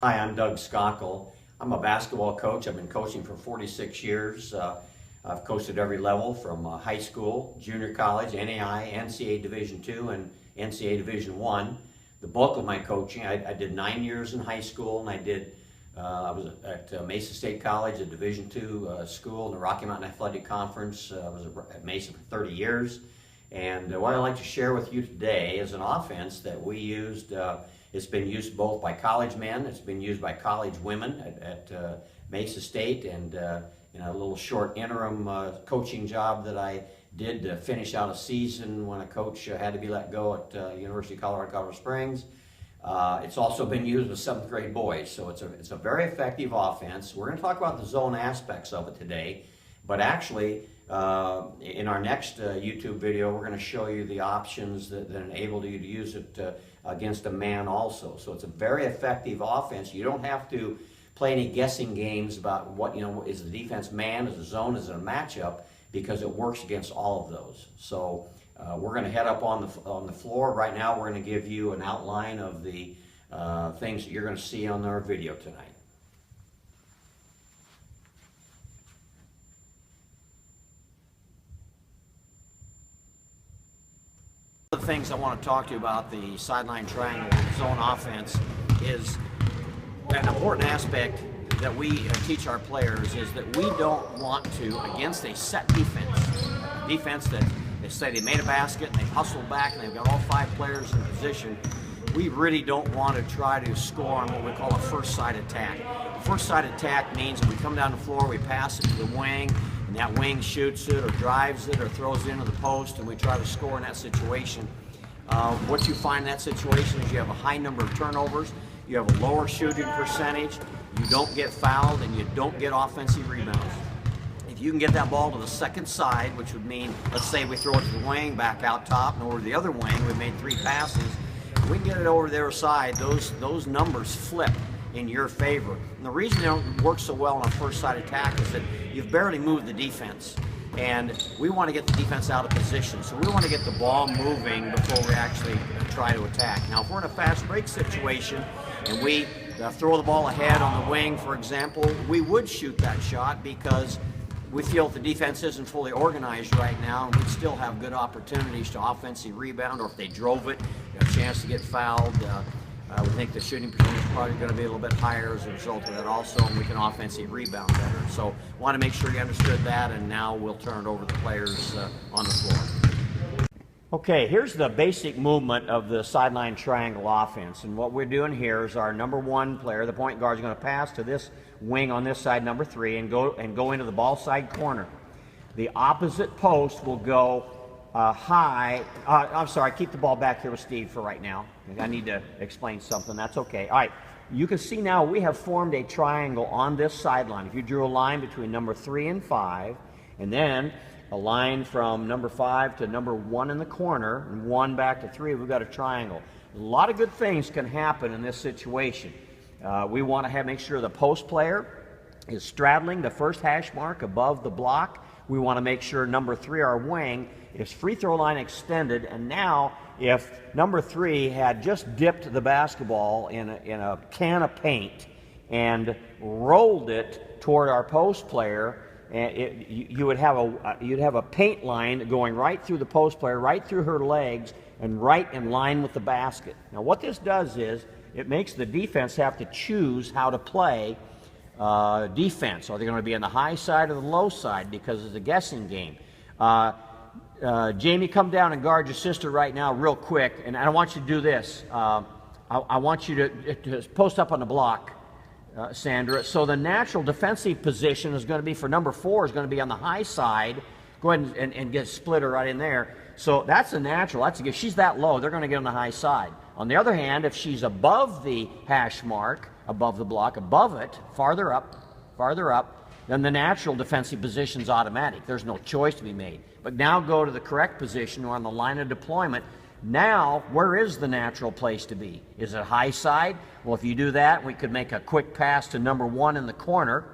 Hi, I'm Doug Schakel. I'm a basketball coach. I've been coaching for 46 years. I've coached at every level from high school, junior college, NAI, NCAA Division II, and NCAA Division I. The bulk of my coaching, I did 9 years in high school, and I was at Mesa State College, a Division II school in the Rocky Mountain Athletic Conference. I was at Mesa for 30 years. And what I'd like to share with you today is an offense that we used. It's been used both by college men, it's been used by college women at Mesa State, and in a little short interim coaching job that I did to finish out a season when a coach had to be let go at University of Colorado Springs. It's also been used with 7th grade boys, so it's a very effective offense. We're going to talk about the zone aspects of it today, but actually in our next YouTube video, we're going to show you the options that enable you to use it against a man also. So it's a very effective offense. You don't have to play any guessing games about what, is the defense man, is the zone, is it a matchup, because it works against all of those. So we're going to head up on the floor. Right now, we're going to give you an outline of the things that you're going to see on our video tonight. One of the things I want to talk to you about the sideline triangle zone offense is an important aspect that we teach our players is that we don't want to, against a set defense that they say they made a basket and they hustled back and they've got all 5 players in position, we really don't want to try to score on what we call a first side attack. A first side attack means we come down the floor, we pass it to the wing, and that wing shoots it or drives it or throws it into the post, and we try to score in that situation. What you find in that situation is you have a high number of turnovers, you have a lower shooting percentage, you don't get fouled, and you don't get offensive rebounds. If you can get that ball to the second side, which would mean, let's say we throw it to the wing, back out top, and over to the other wing, we've made 3 passes, if we can get it over their side, those numbers flip in your favor. And the reason they don't work so well on a first side attack is that you've barely moved the defense. And we want to get the defense out of position. So we want to get the ball moving before we actually try to attack. Now, if we're in a fast break situation and we throw the ball ahead on the wing, for example, we would shoot that shot because we feel the defense isn't fully organized right now, and we'd still have good opportunities to offensive rebound, or if they drove it, a chance to get fouled. We think the shooting percentage is probably going to be a little bit higher as a result of that also, and we can offensive rebound better. So want to make sure you understood that, and now we'll turn it over to the players on the floor. Okay, here's the basic movement of the sideline triangle offense, and what we're doing here is our number 1 player, the point guard, is going to pass to this wing on this side, number 3, and go into the ball side corner. The opposite post will go high. I'm sorry, keep the ball back here with Steve for right now. I need to explain something. That's okay. All right. You can see now we have formed a triangle on this sideline. If you drew a line between number 3 and 5, and then a line from number 5 to number 1 in the corner, and 1 back to 3, we've got a triangle. A lot of good things can happen in this situation. We want to make sure the post player is straddling the first hash mark above the block. We want to make sure number 3, our wing, is free throw line extended, and now if number 3 had just dipped the basketball in a can of paint and rolled it toward our post player, you'd have a paint line going right through the post player, right through her legs, and right in line with the basket. Now what this does is it makes the defense have to choose how to play defense. Are they going to be on the high side or the low side, because it's a guessing game. Jamie, come down and guard your sister right now real quick, and I want you to do this. I want you to post up on the block, Sandra. So the natural defensive position is going to be for number 4 is going to be on the high side. Go ahead and get a splitter right in there. So that's a natural. If she's that low, they're going to get on the high side. On the other hand, if she's above the hash mark, above the block, above it, farther up, then the natural defensive position is automatic. There's no choice to be made. But now go to the correct position or on the line of deployment. Now, where is the natural place to be? Is it high side? Well, if you do that, we could make a quick pass to number 1 in the corner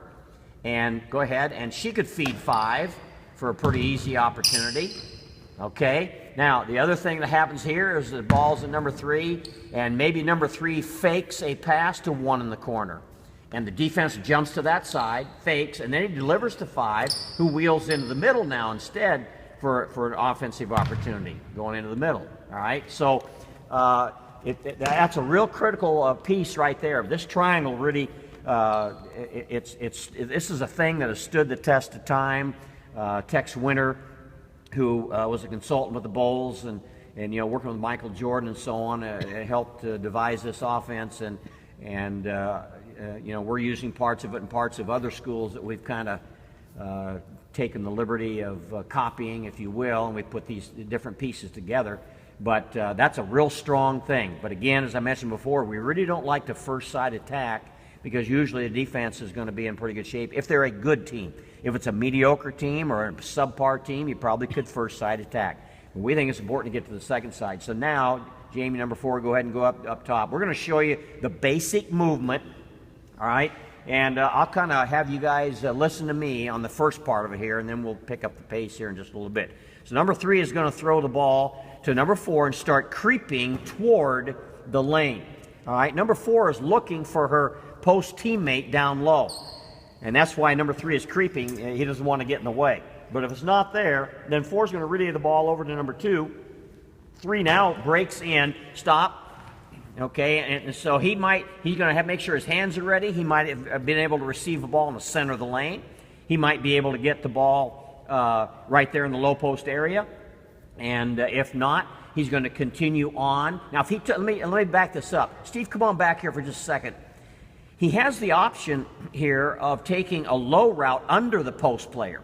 and go ahead, and she could feed 5 for a pretty easy opportunity. Okay, now the other thing that happens here is the ball's at number 3, and maybe number 3 fakes a pass to 1 in the corner. And the defense jumps to that side, fakes, and then he delivers to 5, who wheels into the middle now instead for an offensive opportunity, going into the middle. All right, so that's a real critical piece right there. This triangle really, this is a thing that has stood the test of time. Tex Winter, who was a consultant with the Bulls and working with Michael Jordan and so on, helped devise this offense, and we're using parts of it in parts of other schools that we've kind of taken the liberty of copying, if you will, and we put these different pieces together. But that's a real strong thing. But again, as I mentioned before, we really don't like to first side attack, because usually the defense is going to be in pretty good shape if they're a good team. If it's a mediocre team or a subpar team, you probably could first side attack. And we think it's important to get to the second side. So now, Jamie, number 4, go ahead and go up top. We're going to show you the basic movement, all right? And I'll kind of have you guys listen to me on the first part of it here, and then we'll pick up the pace here in just a little bit. So number 3 is going to throw the ball to number 4 and start creeping toward the lane. All right, number 4 is looking for her post teammate down low. And that's why number 3 is creeping. He doesn't want to get in the way. But if it's not there, then 4 is going to relay the ball over to number 2. 3 now breaks in, stop. Okay, and so he's going to have make sure his hands are ready. He might have been able to receive the ball in the center of the lane. He might be able to get the ball right there in the low post area. And if not, he's going to continue on. Now, if he let me back this up. Steve, come on back here for just a second. He has the option here of taking a low route under the post player.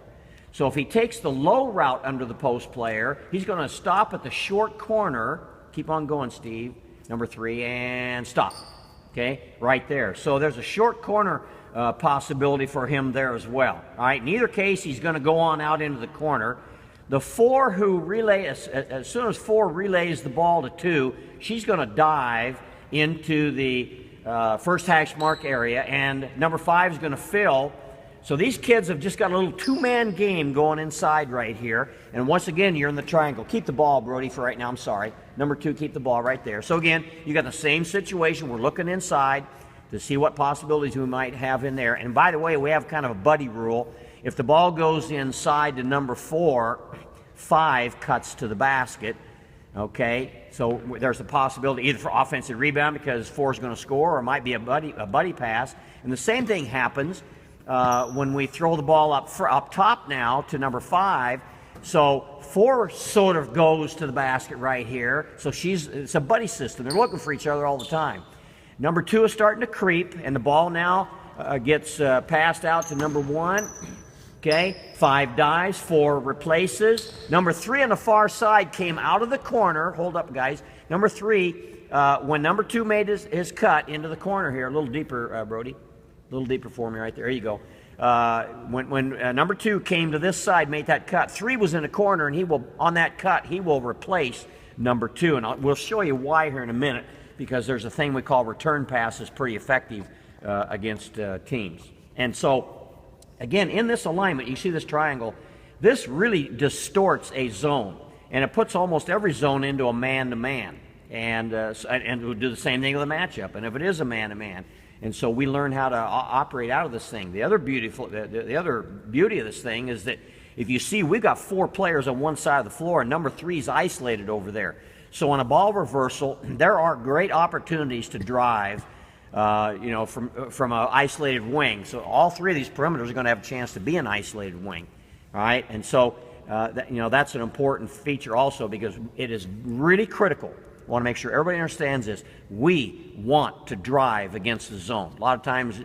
So if he takes the low route under the post player, he's going to stop at the short corner. Keep on going, Steve. Number 3, and stop. Okay, right there. So there's a short corner possibility for him there as well. All right, in either case, he's going to go on out into the corner. The 4 who as soon as 4 relays the ball to 2, she's going to dive into the first hash mark area, and number 5 is going to fill. So these kids have just got a little 2-man game going inside right here. And once again, you're in the triangle. Keep the ball, Brody, for right now. I'm sorry. Number 2, keep the ball right there. So again, you got the same situation. We're looking inside to see what possibilities we might have in there. And by the way, we have kind of a buddy rule. If the ball goes inside to number 4, 5 cuts to the basket. Okay, so there's a possibility either for offensive rebound because 4 is going to score, or it might be a buddy pass. And the same thing happens when we throw the ball up top now to number 5. So 4 sort of goes to the basket right here. So it's a buddy system. They're looking for each other all the time. Number 2 is starting to creep, and the ball now gets passed out to number 1. Okay, 5 dives, 4 replaces. Number 3 on the far side came out of the corner. Hold up, guys. Number 3, when number 2 made his cut into the corner here, a little deeper, Brody. A little deeper for me right there. There you go. When number 2 came to this side, made that cut, 3 was in the corner, and on that cut, he will replace number 2. And we'll show you why here in a minute, because there's a thing we call return passes, pretty effective against teams. And so, again, in this alignment, you see this triangle, this really distorts a zone, and it puts almost every zone into a man-to-man, and we'll do the same thing with a matchup, and if it is a man-to-man. And so we learn how to operate out of this thing. The other beauty of this thing is that if you see, we've got 4 players on one side of the floor, and number 3 is isolated over there. So on a ball reversal, there are great opportunities to drive from an isolated wing. So all 3 of these perimeters are going to have a chance to be an isolated wing. All right, and so that's an important feature also, because it is really critical. I want to make sure everybody understands this. We want to drive against the zone. A lot of times,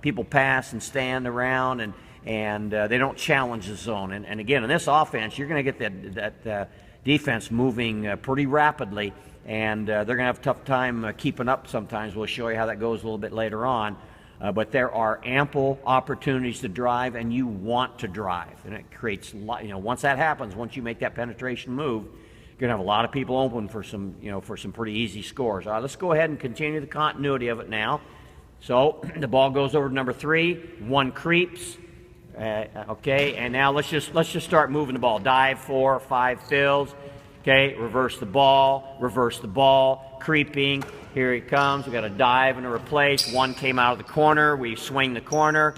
people pass and stand around and they don't challenge the zone. And again, in this offense, you're going to get that defense moving pretty rapidly. And they're going to have a tough time keeping up sometimes. We'll show you how that goes a little bit later on. But there are ample opportunities to drive, and you want to drive. And it creates, once that happens, once you make that penetration move, you're going to have a lot of people open for some pretty easy scores. All right, let's go ahead and continue the continuity of it now. So the ball goes over to number 3. 1 creeps. Okay, and now let's just start moving the ball. Dive 4 or 5 fills. Okay, reverse the ball, creeping. Here he comes. We got a dive and a replace. 1 came out of the corner. We swing the corner.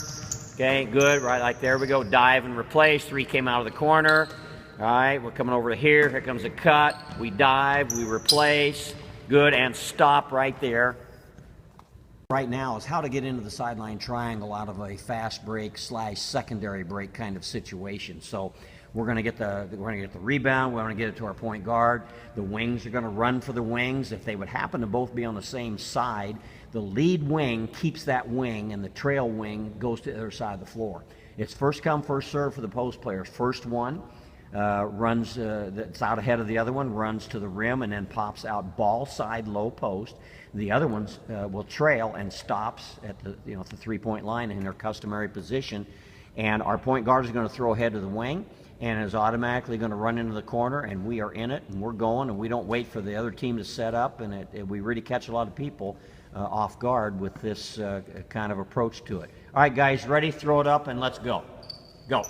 Okay, good. Right, like there we go. Dive and replace. 3 came out of the corner. All right, we're coming over to here. Here comes a cut. We dive, we replace. Good, and stop right there. Right now is how to get into the sideline triangle out of a fast break / secondary break kind of situation. So we're going to get the rebound. We're going to get it to our point guard. The wings are going to run for the wings. If they would happen to both be on the same side, the lead wing keeps that wing, and the trail wing goes to the other side of the floor. It's first come, first serve for the post players. First one runs that's out ahead of the other one, runs to the rim, and then pops out ball side low post. The other ones will trail and stops at the the 3-point line in their customary position, and our point guard is going to throw ahead to the wing and is automatically going to run into the corner, and we are in it and we're going, and we don't wait for the other team to set up, and we really catch a lot of people off guard with this kind of approach to it. All right, guys, ready? Throw it up and let's go. Go.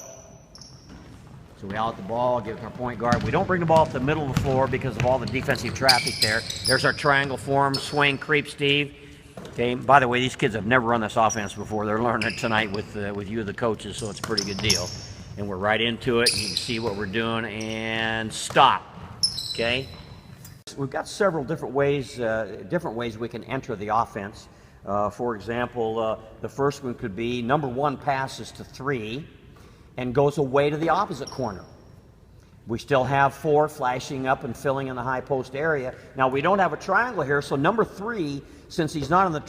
So we out the ball, give it to our point guard. We don't bring the ball up the middle of the floor because of all the defensive traffic there. There's our triangle form, swing, creep, Steve. Okay, by the way, these kids have never run this offense before. They're learning it tonight with you, the coaches, so it's a pretty good deal. And we're right into it. You can see what we're doing, and stop. Okay? We've got several different ways we can enter the offense. For example, the first one could be number 1 passes to 3 and goes away to the opposite corner. We still have 4 flashing up and filling in the high post area. Now we don't have a triangle here, so number 3, since he's not on the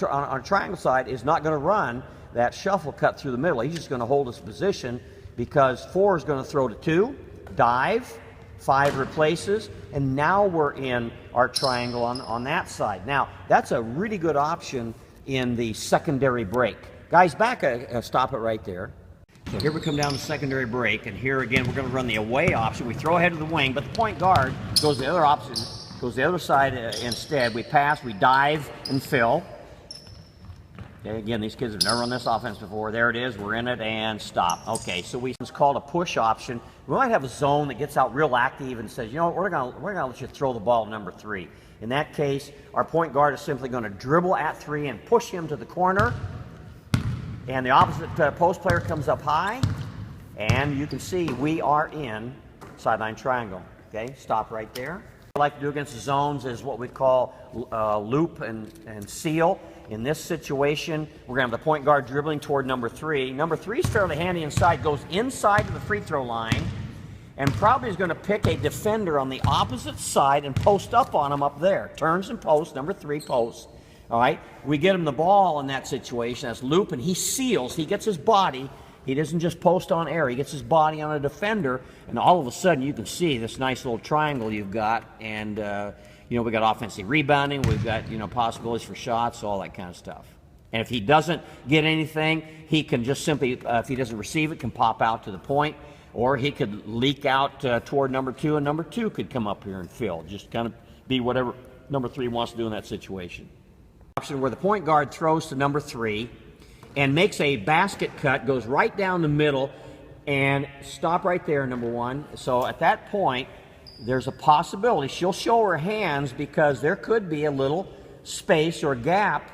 triangle side, is not going to run that shuffle cut through the middle. He's just going to hold his position because 4 is going to throw to 2, dive, 5 replaces, and now we're in our triangle on that side. Now that's a really good option in the secondary break. Guys, back stop it right there. So here we come down the secondary break, and here again we're going to run the away option. We throw ahead of the wing, but the point guard goes the other option, goes the other side instead. We pass, we dive, and fill. Okay, again, these kids have never run this offense before. There it is, we're in it, and stop. Okay, so it's called a push option. We might have a zone that gets out real active and says, you know what, we're going to let you throw the ball to number 3. In that case, our point guard is simply going to dribble at 3 and push him to the corner. And the opposite post player comes up high, and you can see we are in sideline triangle. Okay, stop right there. What I like to do against the zones is what we call loop and seal. In this situation, we're going to have the point guard dribbling toward number 3. Number 3 is fairly handy inside, goes inside to the free throw line, and probably is going to pick a defender on the opposite side and post up on him up there. Turns and posts, number 3 posts. All right, we get him the ball in that situation. That's loop, and he seals. He gets his body. He doesn't just post on air. He gets his body on a defender, and all of a sudden you can see this nice little triangle you've got. And we got offensive rebounding. We've got possibilities for shots, all that kind of stuff. And if he doesn't get anything, he can just simply, if he doesn't receive it, can pop out to the point, or he could leak out toward number 2, and number 2 could come up here and fill. Just kind of be whatever number 3 wants to do in that situation. Option where the point guard throws to number 3 and makes a basket cut, goes right down the middle, and stop right there, number 1. So at that point, there's a possibility she'll show her hands because there could be a little space or gap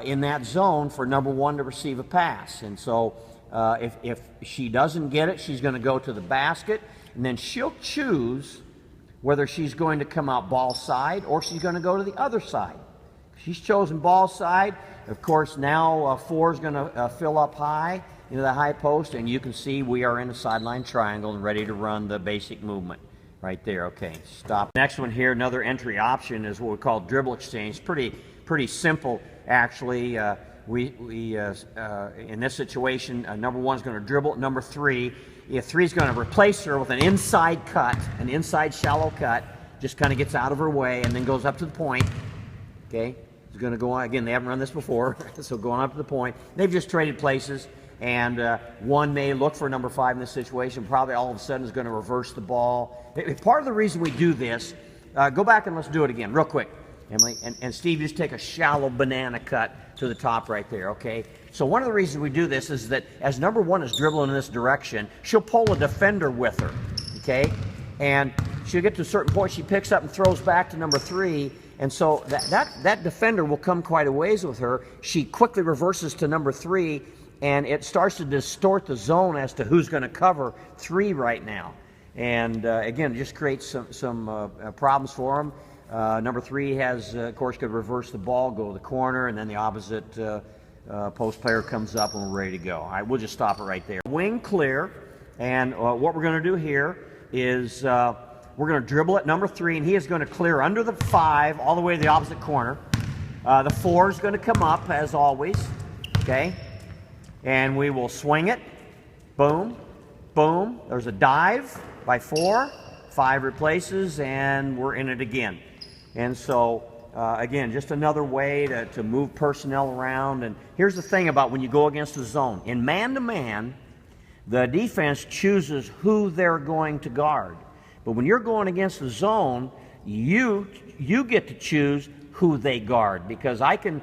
in that zone for number 1 to receive a pass. And so if she doesn't get it, she's going to go to the basket, and then she'll choose whether she's going to come out ball side or she's going to go to the other side. She's chosen ball side. Of course, now 4 is going to fill up high into the high post, and you can see we are in a sideline triangle and ready to run the basic movement right there. Okay, stop. Next one here, another entry option is what we call dribble exchange. Pretty simple, actually. In this situation, number 1 is going to dribble number 3. If 3 is going to replace her with an inside cut, an inside shallow cut, just kind of gets out of her way and then goes up to the point. Okay. Is going to go on again. They haven't run this before, so going up to the point. They've just traded places, and 1 may look for number 5 in this situation. Probably all of a sudden is going to reverse the ball. Part of the reason we do this, go back and let's do it again real quick. Emily, and Steve, just take a shallow banana cut to the top right there, okay? So one of the reasons we do this is that as number 1 is dribbling in this direction, she'll pull a defender with her, okay? And she'll get to a certain point, she picks up and throws back to number 3, and so that defender will come quite a ways with her. She quickly reverses to number 3, and it starts to distort the zone as to who's going to cover 3 right now. And again, it just creates some problems for them. Number 3 has, of course, could reverse the ball, go to the corner, and then the opposite post player comes up and we're ready to go. All right, we'll just stop it right there. Wing clear, and what we're going to do here is we're going to dribble at number 3, and he is going to clear under the 5 all the way to the opposite corner. The 4 is going to come up, as always, okay? And we will swing it. Boom, boom. There's a dive by 4. 5 replaces, and we're in it again. And so, again, just another way to move personnel around. And here's the thing about when you go against the zone. In man-to-man, the defense chooses who they're going to guard. But when you're going against the zone, you get to choose who they guard, because I can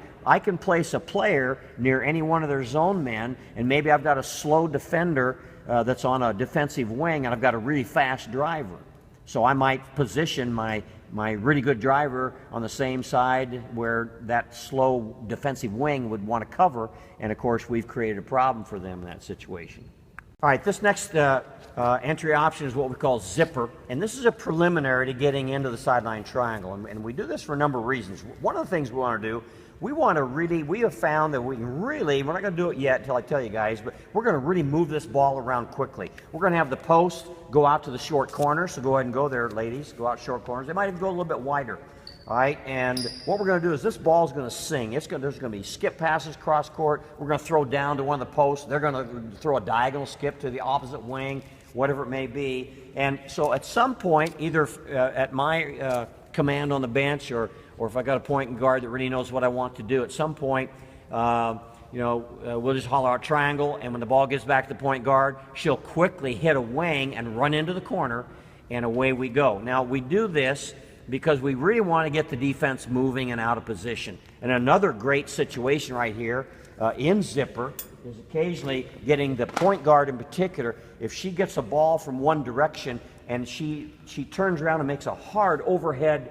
place a player near any one of their zone men, and maybe I've got a slow defender that's on a defensive wing, and I've got a really fast driver. So I might position my really good driver on the same side where that slow defensive wing would want to cover, and of course we've created a problem for them in that situation. All right, this next entry option is what we call zipper, and this is a preliminary to getting into the sideline triangle, and we do this for a number of reasons. One of the things we want to do, we have found that we can really, we're not going to do it yet until I tell you guys, but we're going to really move this ball around quickly. We're going to have the post go out to the short corner, so go ahead and go there, ladies. Go out short corners. They might even go a little bit wider. All right, and what we're going to do is this ball is going to sing. There's going to be skip passes cross court. We're going to throw down to one of the posts. They're going to throw a diagonal skip to the opposite wing, whatever it may be. And so at some point, either at my command on the bench, or if I got a point guard that really knows what I want to do, at some point, we'll just holler out triangle, and when the ball gets back to the point guard, she'll quickly hit a wing and run into the corner, and away we go. Now, we do this because we really want to get the defense moving and out of position. And another great situation right here in zipper is occasionally getting the point guard in particular, if she gets a ball from one direction and she turns around and makes a hard overhead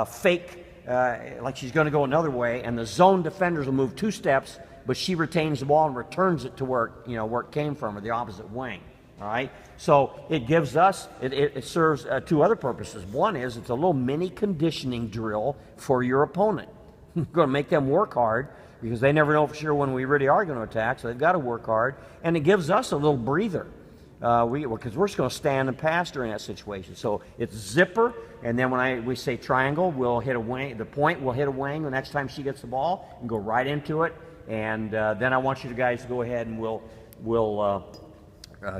fake, like she's going to go another way, and the zone defenders will move 2 steps, but she retains the ball and returns it to where it came from, or the opposite wing. All right, so it gives us, it serves 2 other purposes. One is it's a little mini conditioning drill for your opponent. We're going to make them work hard, because they never know for sure when we really are going to attack, so they've got to work hard. And it gives us a little breather, because we're just going to stand and pass during that situation. So it's zipper, and then when we say triangle, we'll hit a wing. The point will hit a wing the next time she gets the ball and go right into it. And then I want you guys to go ahead and we'll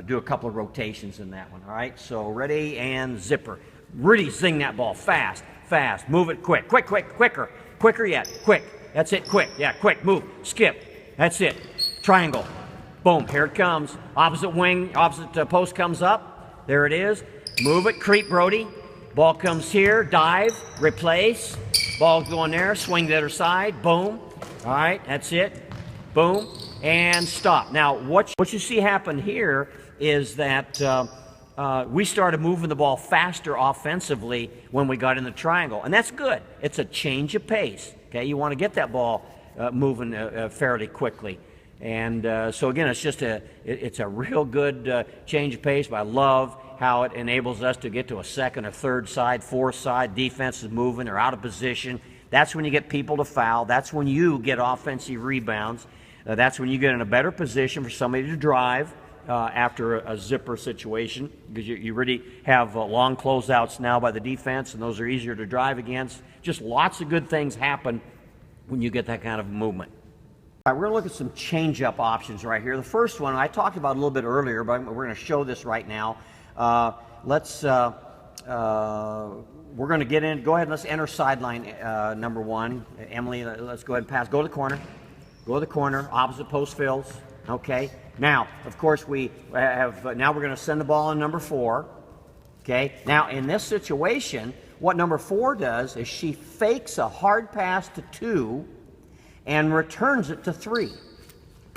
do a couple of rotations in that one. All right, so ready and zipper. Really zing that ball fast, fast. Move it quick, quicker yet, quick. That's it, quick. Yeah, quick. Move, skip. That's it. Triangle. Boom. Here it comes. Opposite wing, opposite post comes up. There it is. Move it. Creep, Brody. Ball comes here. Dive. Replace. Ball going there. Swing the other side. Boom. All right. That's it. Boom. And stop. Now, what you see happen here is that we started moving the ball faster offensively when we got in the triangle, and that's good. It's a change of pace. Okay, you want to get that ball moving fairly quickly, and so again, it's a real good change of pace. But I love how it enables us to get to a second or third side, fourth side. Defense is moving; they're out of position. That's when you get people to foul. That's when you get offensive rebounds. That's when you get in a better position for somebody to drive after a zipper situation, because you really have long closeouts now by the defense, and those are easier to drive against. Just lots of good things happen when you get that kind of movement. All right, we're going to look at some change-up options right here. The first one I talked about a little bit earlier, but we're going to show this right now. We're going to get in. Go ahead and let's enter sideline number 1. Emily, let's go ahead and pass. Go to the corner. Go to the corner. Opposite post fills. Okay. Now, of course, we have. Now we're going to send the ball on number 4. Okay. Now, in this situation, What number 4 does is she fakes a hard pass to 2 and returns it to 3.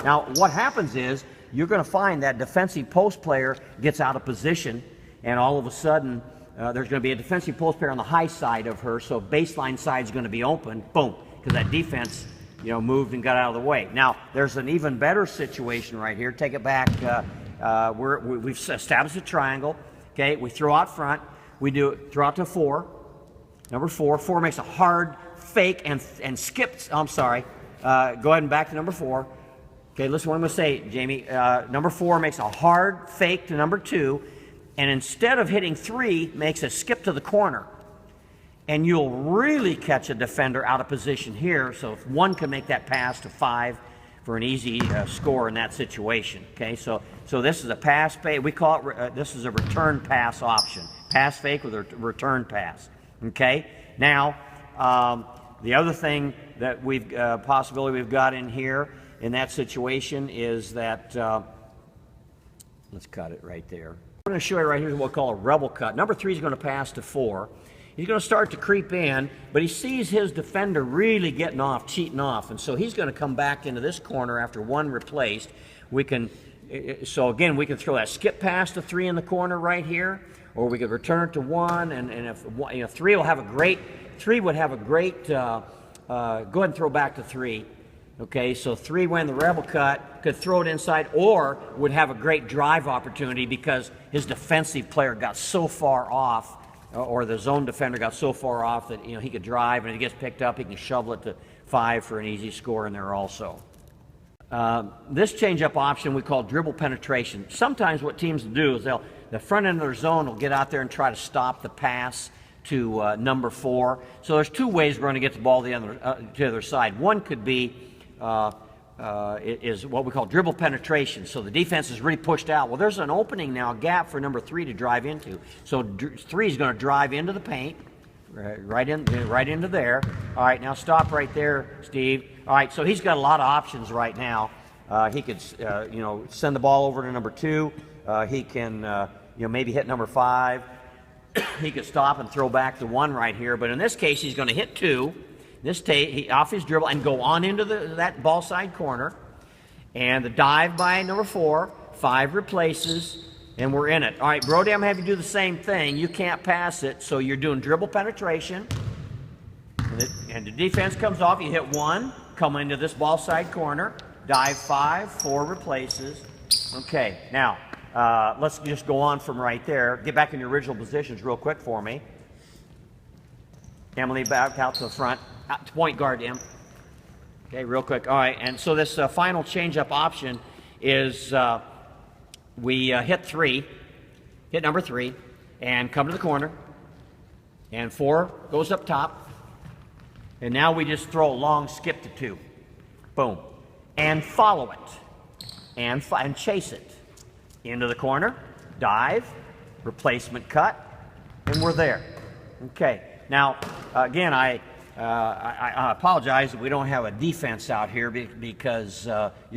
Now, what happens is you're going to find that defensive post player gets out of position, and all of a sudden there's going to be a defensive post player on the high side of her, so baseline side is going to be open, boom, because that defense, moved and got out of the way. Now, there's an even better situation right here. Take it back. We've established a triangle. Okay, we throw out front. We throw out to 4. Number 4. 4 makes a hard fake and skips. I'm sorry. Go ahead and back to number 4. Okay, listen what I'm going to say, Jamie. Number 4 makes a hard fake to number 2, and instead of hitting 3, makes a skip to the corner. And you'll really catch a defender out of position here, so if 1 can make that pass to 5 for an easy score in that situation. Okay, so this is a pass fake. We call it, this is a return pass option. Pass fake with a return pass. Okay, now the other thing that possibility we've got in here in that situation is that, let's cut it right there. We're going to show you right here what we'll call a rebel cut. Number 3 is going to pass to 4. He's going to start to creep in, but he sees his defender really getting off, cheating off, and so he's going to come back into this corner after 1 replaced. So again, we can throw that skip pass to 3 in the corner right here, or we could return it to 1, and if 3 would have a great, go ahead and throw back to 3. Okay, so 3 went the rebel cut, could throw it inside, or would have a great drive opportunity because his defensive player got so far off, or the zone defender got so far off that he could drive, and if he gets picked up, he can shovel it to 5 for an easy score in there also. This change-up option we call dribble penetration. Sometimes what teams will do is the front end of their zone will get out there and try to stop the pass to number 4. So there's 2 ways we're going to get the ball to the other side. One could be is what we call dribble penetration. So the defense is really pushed out. Well, there's an opening now, a gap for number 3 to drive into. So 3 is going to drive into the paint, right into there. All right, now stop right there, Steve. All right, so he's got a lot of options right now. He could, send the ball over to number 2. He can, maybe hit number 5. He could stop and throw back the 1 right here. But in this case, he's going to hit 2. Off his dribble and go on into that ball side corner, and the dive by number 4, 5 replaces, and we're in it. All right, Brody, I'm going to have you do the same thing. You can't pass it, so you're doing dribble penetration, and the defense comes off. You hit 1, come into this ball side corner, dive 5, 4 replaces. Okay, now let's just go on from right there. Get back in your original positions real quick for me. Emily, back out to the front. Out to point guard, Em. Okay, real quick. All right, and so this final change-up option is we hit 3, hit number 3, and come to the corner, and 4 goes up top, and now we just throw a long skip to 2. Boom. And follow it, and chase it. Into the corner, dive, replacement cut, and we're there. Okay. Now, again, I apologize that we don't have a defense out here because you're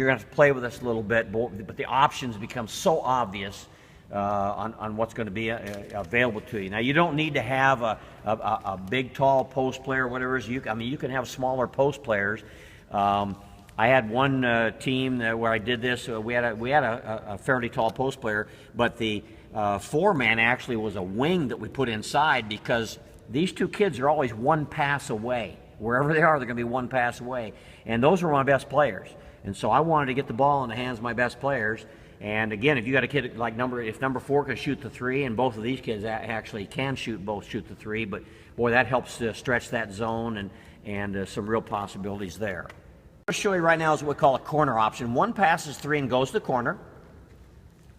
going to have to play with us a little bit, but the options become so obvious on what's going to be available to you. Now, you don't need to have a big, tall post player, whatever it is. You can have smaller post players. I had one team where I did this. We had a fairly tall post player, but the 4-man actually was a wing that we put inside because these 2 kids are always 1 pass away. Wherever they are, they're going to be 1 pass away. And those are my best players. And so I wanted to get the ball in the hands of my best players. And again, if you got a kid like if number 4 can shoot the 3, and both of these kids actually can shoot the 3, but boy, that helps to stretch that zone and some real possibilities there. What I'm going to show you right now is what we call a corner option. 1 passes 3 and goes to the corner.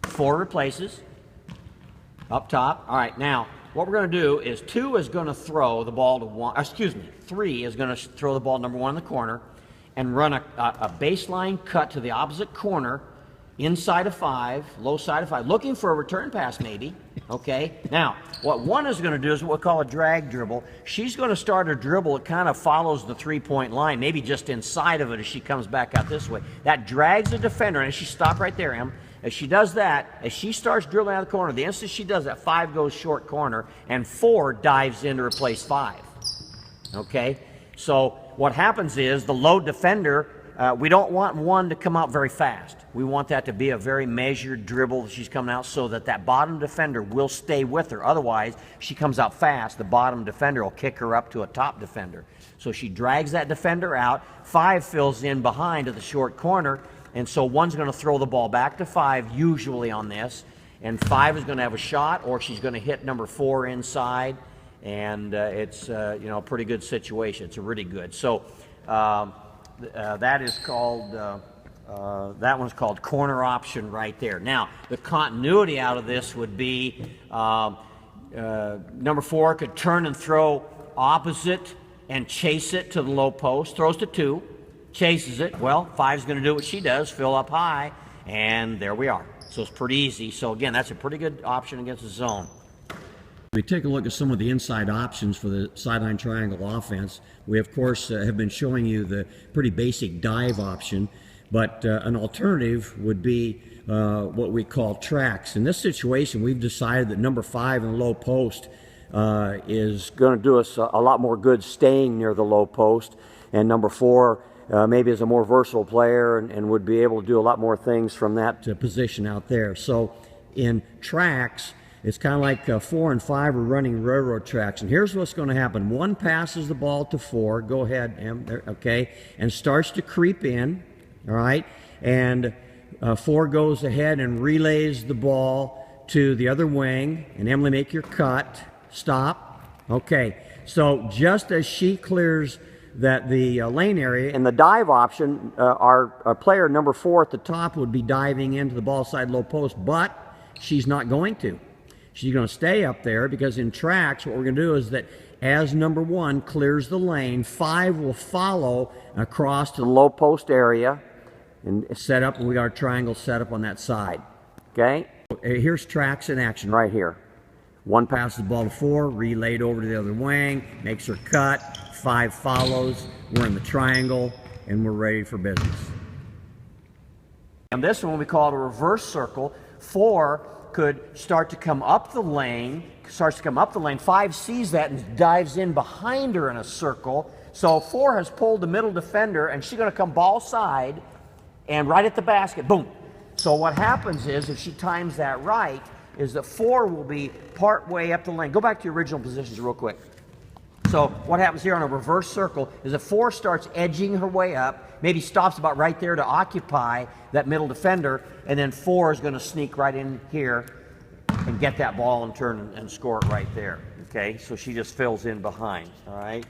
4 replaces. Up top. All right, now, what we're going to do is 2 is going to throw the ball to 3 is going to throw the ball number 1 in the corner and run a baseline cut to the opposite corner, inside of 5, low side of 5, looking for a return pass maybe. Okay, now what 1 is going to do is what we call a drag dribble. She's going to start a dribble. It kind of follows the 3-point line, maybe just inside of it as she comes back out this way. That drags the defender, and she stop right there, Em. As she does that, as she starts dribbling out of the corner, the instant she does that, 5 goes short corner, and 4 dives in to replace 5. Okay? So what happens is the low defender, we don't want one to come out very fast. We want that to be a very measured dribble that she's coming out so that that bottom defender will stay with her. Otherwise, if she comes out fast, the bottom defender will kick her up to a top defender. So she drags that defender out. 5 fills in behind to the short corner, and so 1's going to throw the ball back to 5, usually on this, and 5 is going to have a shot, or she's going to hit number 4 inside, and it's you know, a pretty good situation. It's a really good. So that is called that one's called corner option right there. Now the continuity out of this would be number 4 could turn and throw opposite and chase it to the low post, throws to 2, chases it. Well, 5's going to do what she does, fill up high, and there we are. So it's pretty easy. So again, that's a pretty good option against the zone. We take a look at some of the inside options for the sideline triangle offense. We, of course, have been showing you the pretty basic dive option, but an alternative would be what we call tracks. In this situation, we've decided that number 5 in the low post is going to do us a lot more good staying near the low post, and number 4 maybe is a more versatile player and would be able to do a lot more things from that position out there. So in tracks, it's kind of like 4 and 5 are running railroad tracks. And here's what's going to happen. 1 passes the ball to 4. Go ahead, Em. Okay. And starts to creep in. All right. And 4 goes ahead and relays the ball to the other wing. And Emily, make your cut. Stop. Okay. So just as she clears the lane area, in the dive option, our player number 4 at the top would be diving into the ball side low post, but she's not going to. She's going to stay up there because in tracks, what we're going to do is that as number 1 clears the lane, 5 will follow across to the low post area and set up, and we got our triangle set up on that side. Okay? Here's tracks in action right here. 1 passes the ball to 4, relayed over to the other wing, makes her cut, 5 follows, we're in the triangle, and we're ready for business. And this one we call it a reverse circle. 4 could start to come up the lane, 5 sees that and dives in behind her in a circle. So 4 has pulled the middle defender, and she's going to come ball side and right at the basket, boom. So what happens is, if she times that right, is that 4 will be part way up the lane. Go back to your original positions real quick. So what happens here on a reverse circle is that 4 starts edging her way up, maybe stops about right there to occupy that middle defender, and then 4 is going to sneak right in here and get that ball and turn and score it right there. Okay, so she just fills in behind. All right.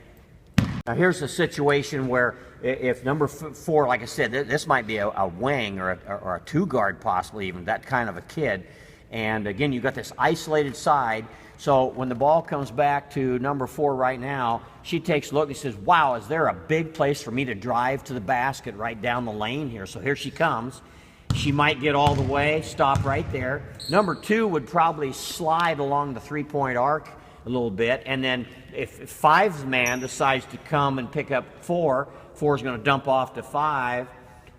Now here's a situation where if number 4, like I said, this might be a wing or a 2 guard possibly, even that kind of a kid. And again, you've got this isolated side. So when the ball comes back to number 4 right now, she takes a look and says, wow, is there a big place for me to drive to the basket right down the lane here? So here she comes. She might get all the way, stop right there. Number 2 would probably slide along the 3-point arc a little bit. And then if 5's man decides to come and pick up 4, 4 is going to dump off to 5.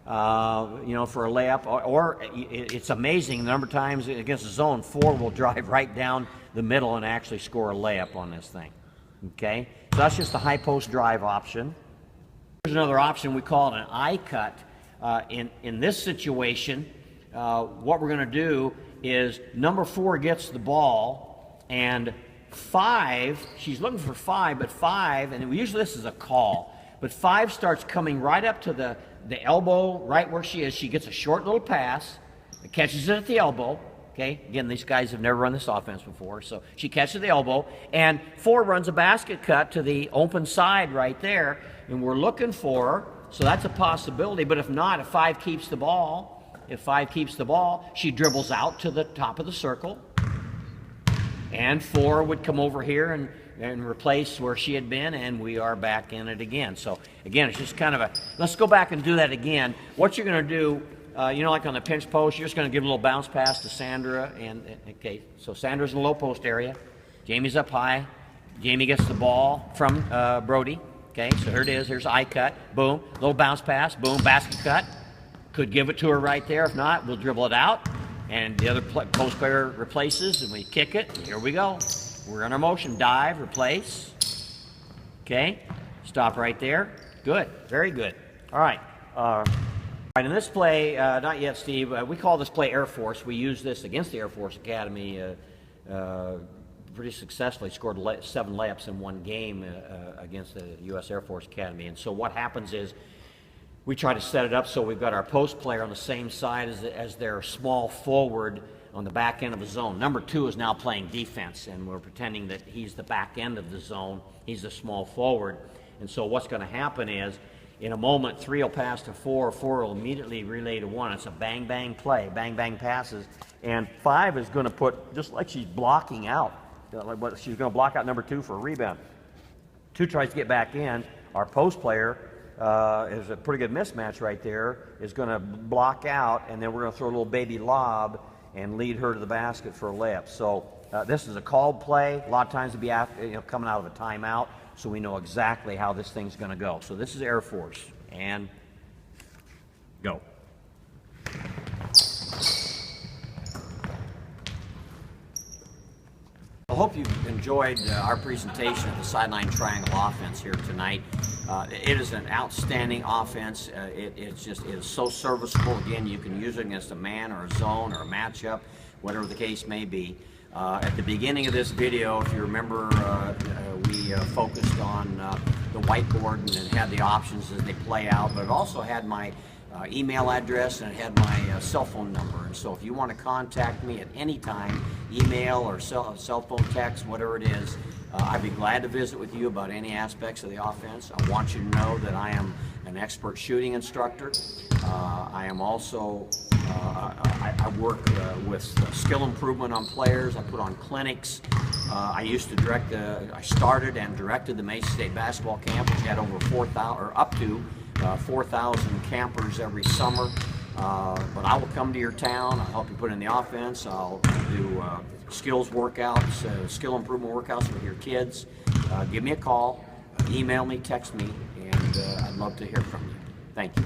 You know, for a layup, or it's amazing the number of times against the zone, 4 will drive right down the middle and actually score a layup on this thing. Okay, so that's just the high post drive option. There's another option, we call it an eye cut. In this situation, what we're going to do is number 4 gets the ball, and 5, she's looking for 5, but 5, and usually this is a call, but 5 starts coming right up to the elbow, right where she is. She gets a short little pass, catches it at the elbow. Okay, again, these guys have never run this offense before, so she catches the elbow, and 4 runs a basket cut to the open side right there, and we're looking for her, so that's a possibility. But if not, if 5 keeps the ball, she dribbles out to the top of the circle, and 4 would come over here and replace where she had been, and we are back in it again. So again, it's just kind of let's go back and do that again. What you're going to do, you know, like on the pinch post, you're just going to give a little bounce pass to Sandra, okay, so Sandra's in the low post area, Jamie's up high, Jamie gets the ball from Brody. Okay, so here it is, here's eye cut, boom, little bounce pass, boom, basket cut, could give it to her right there. If not, we'll dribble it out, and the other post player replaces, and we kick it. Here we go. We're in our motion. Dive, replace. Okay, stop right there. Good, very good. All right. In this play, not yet, Steve. We call this play Air Force. We use this against the Air Force Academy pretty successfully. Scored 7 layups in one game against the U.S. Air Force Academy. And so what happens is we try to set it up so we've got our post player on the same side as their small forward on the back end of the zone. Number 2 is now playing defense, and we're pretending that he's the back end of the zone. He's the small forward. And so what's going to happen is, in a moment, 3 will pass to 4, 4 will immediately relay to 1. It's a bang-bang play, bang-bang passes. And 5 is going to put, just like she's blocking out, she's going to block out number 2 for a rebound. 2 tries to get back in. Our post player is a pretty good mismatch right there, is going to block out, and then we're going to throw a little baby lob and lead her to the basket for a layup. So this is a called play. A lot of times it'll be after, coming out of a timeout, so we know exactly how this thing's going to go. So this is Air Force, and go. I hope you've enjoyed our presentation of the sideline triangle offense here tonight. It is an outstanding offense. It is so serviceable. Again, you can use it against a man or a zone or a matchup, whatever the case may be. At the beginning of this video, if you remember, we focused on the whiteboard and it had the options as they play out, but it also had my email address and it had my cell phone number. And so if you want to contact me at any time, email or cell phone text, whatever it is, I'd be glad to visit with you about any aspects of the offense. I want you to know that I am an expert shooting instructor. I am also, I work with skill improvement on players. I put on clinics. I used to direct, I started and directed the Mesa State basketball camp, which had over 4,000, or up to 4,000 campers every summer. But I will come to your town. I'll help you put in the offense. I'll do skills workouts, skill improvement workouts with your kids. Give me a call, email me, text me, and I'd love to hear from you. Thank you.